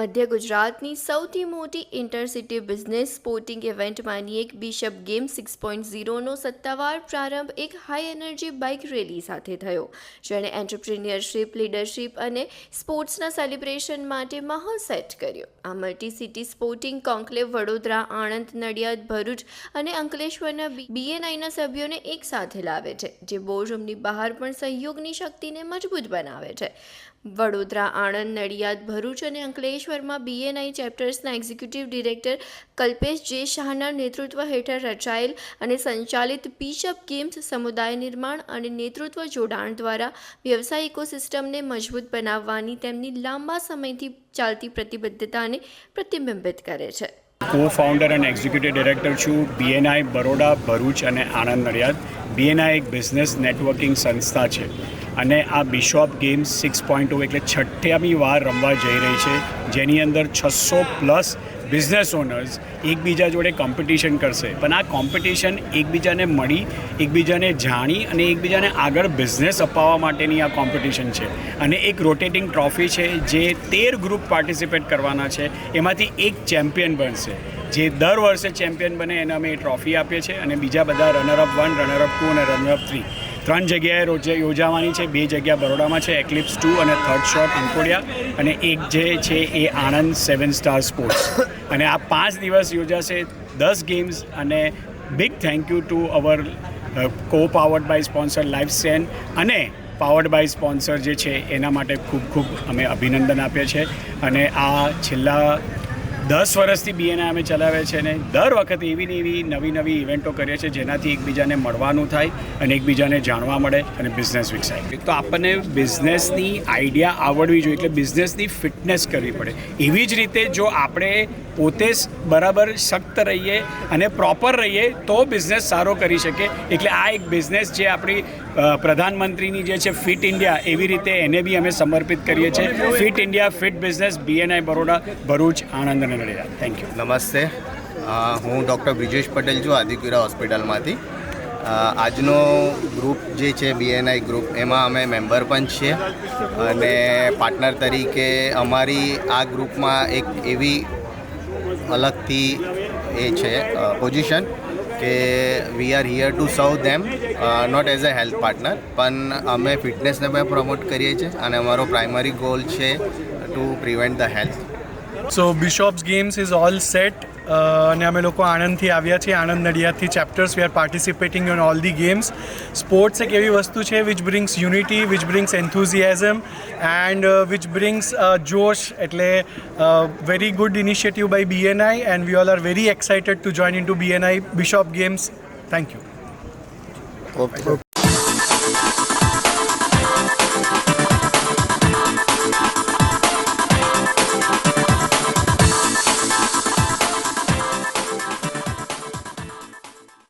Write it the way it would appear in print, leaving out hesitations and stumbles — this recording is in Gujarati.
મધ્ય ગુજરાતની સૌથી મોટી ઇન્ટરસિટી બિઝનેસ સ્પોર્ટિંગ ઇવેન્ટમાંની એક બિશપ ગેમ 6.0નો સત્તાવાર પ્રારંભ એક હાઈ એનર્જી બાઇક રેલી સાથે થયો, જેણે એન્ટરપ્રિન્યોરશિપ, લીડરશિપ અને સ્પોર્ટ્સના સેલિબ્રેશન માટે માહોલ સેટ કર્યો. આ multi city sporting conclave Vadodara, Anand, Nadiad, Bharuch અને અંકલેશ્વરના BNIના સભ્યોને એક સાથે લાવે છે, જે બોર્ડરૂમની બહાર પણ સહયોગની શક્તિને મજબૂત બનાવે છે. વડોદરા, આણંદ, નડિયાદ, ભરૂચ અને અંકલેશ્વરમાં BNI ચેપ્ટર્સના એક્ઝિક્યુટિવ ડિરેક્ટર કલ્પેશ જે શાહના નેતૃત્વ હેઠળ રચાયેલ અને સંચાલિત બિશપ ગેમ્સ સમુદાય નિર્માણ અને નેતૃત્વ જોડાણ દ્વારા વ્યવસાય ઇકોસિસ્ટમને મજબૂત બનાવવાની તેમની લાંબા સમયથી ચાલતી પ્રતિબદ્ધતાને પ્રતિબિંબિત કરે છે. co-founder અને એક્ઝિક્યુટિવ ડિરેક્ટર છું BNI બરોડા, ભરૂચ અને આણંદ, નડિયાદ. BNI એક બિઝનેસ નેટવર્કિંગ સંસ્થા છે અને આ બિશોપ ગેમ્સ 6.0 એટલે 6મી વાર રમવા જઈ રહી છે, જેની અંદર 600+ બિઝનેસ ઓનર્સ એકબીજા જોડે કોમ્પિટિશન કરશે. પણ આ કોમ્પિટિશન એકબીજાને મળી, એકબીજાને જાણી અને એકબીજાને આગળ બિઝનેસ અપાવવા માટેની આ કોમ્પિટિશન છે. અને એક રોટેટિંગ ટ્રોફી છે જે 13 ગ્રુપ પાર્ટિસિપેટ કરવાના છે, એમાંથી એક ચેમ્પિયન બનશે. જે દર વર્ષે ચેમ્પિયન બને એને અમે એ ટ્રોફી આપીએ છીએ અને બીજા બધા રનરઅપ 1, રનરઅપ 2 અને રનરઅપ 3 3 જગ્યાએ યોજાવાની છે. 2 જગ્યા બરોડામાં છે, એક્લિપ્સ 2 અને થર્ડ શોટ અંકોડિયા, અને એક જે છે એ આણંદ 7 સ્ટાર સ્પોર્ટ્સ. અને આ 5 દિવસ યોજાશે, 10 ગેમ્સ. અને big thank you to our co powered by sponsor લાઈફસેન અને પાવર્ડ બાય સ્પોન્સર જે છે એના માટે ખૂબ ખૂબ અમે અભિનંદન આપીએ છીએ. અને આ છેલ્લા 10 વર્ષથી BNI અમે ચલાવીએ છીએ અને દર વખતે એવી નવી ઇવેન્ટો કરીએ છીએ જેનાથી એકબીજાને મળવાનું થાય અને એકબીજાને જાણવા મળે અને બિઝનેસ વિકસાય. તો આપણને બિઝનેસની આઈડિયા આવડવી જોઈએ, એટલે બિઝનેસની ફિટનેસ કરવી પડે. એવી જ રીતે જો આપણે પોતે બરાબર સખ્ત રહીએ અને પ્રોપર રહીએ તો બિઝનેસ સારો કરી શકે. એટલે આ એક બિઝનેસ જે આપણી પ્રધાનમંત્રીની જે છે ફિટ ઇન્ડિયા, એવી રીતે એને બી અમે સમર્પિત કરીએ છીએ. Fit India, fit business, BNI Baroda, Bharuch, Anand અને નડિયાદ. Thank you. નમસ્તે, હું ડૉક્ટર બ્રિજેશ પટેલ છું, આદિપુરા હોસ્પિટલમાંથી. આજનો ગ્રુપ જે છે BNI ગ્રુપ, એમાં અમે મેમ્બર પણ છીએ અને પાર્ટનર તરીકે અમારી આ ગ્રુપમાં એક એવી અલગથી એ છે પોઝિશન કે we are here to serve them, not as a health partner, પણ અમે ફિટનેસને પણ પ્રમોટ કરીએ છીએ અને અમારો પ્રાઇમરી ગોલ છે to prevent the health. So Bishops games is all set અને અમે લોકો આણંદથી આવ્યા છીએ, આણંદ નડિયાદથી chapters. We are participating in all the games. Sports એક એવી વસ્તુ છે which brings unity, which brings enthusiasm and which brings જોશ. એટલે very good initiative by BNI and we all are very excited to join in to BNI Bishop games. Thank you.